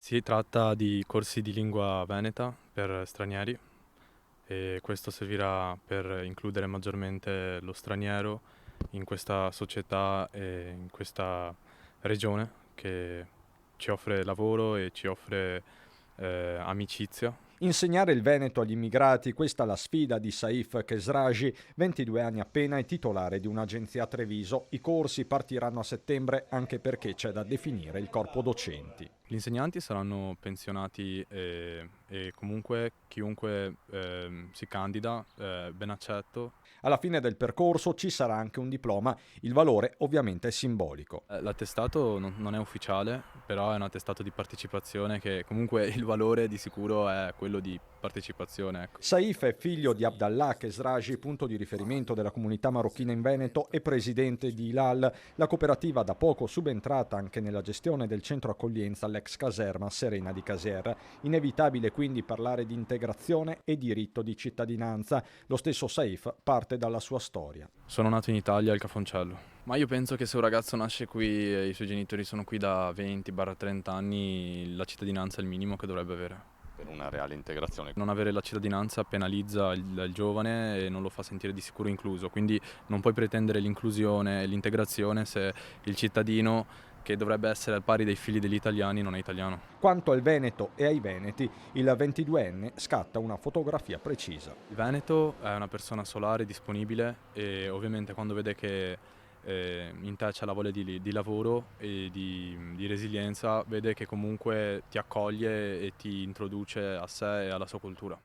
Si tratta di corsi di lingua veneta per stranieri e questo servirà per includere maggiormente lo straniero in questa società e in questa regione che ci offre lavoro e ci offre amicizia. Insegnare il veneto agli immigrati, questa è la sfida di Saif Kesragi, 22 anni appena e titolare di un'agenzia a Treviso. I corsi partiranno a settembre anche perché c'è da definire il corpo docenti. Gli insegnanti saranno pensionati e comunque chiunque si candida ben accetto. Alla fine del percorso ci sarà anche un diploma, il valore ovviamente è simbolico. L'attestato non è ufficiale, però è un attestato di partecipazione che comunque il valore di sicuro è quello di partecipazione, ecco. Saif è figlio di Abdallah Kesragi, punto di riferimento della comunità marocchina in Veneto e presidente di Hilal, la cooperativa da poco subentrata anche nella gestione del centro accoglienza all'ex caserma Serena di Caser. Inevitabile quindi parlare di integrazione e diritto di cittadinanza. Lo stesso Saif parte dalla sua storia. Sono nato in Italia, al Cafoncello, ma io penso che se un ragazzo nasce qui e i suoi genitori sono qui da 20-30 anni, la cittadinanza è il minimo che dovrebbe avere. Per una reale integrazione. Non avere la cittadinanza penalizza il giovane e non lo fa sentire di sicuro incluso, quindi non puoi pretendere l'inclusione e l'integrazione se il cittadino, che dovrebbe essere al pari dei figli degli italiani, non è italiano. Quanto al Veneto e ai veneti, il 22enne scatta una fotografia precisa. Il Veneto è una persona solare, disponibile e ovviamente quando vede che in te c'è la voglia di lavoro e di resilienza, vede che comunque ti accoglie e ti introduce a sé e alla sua cultura.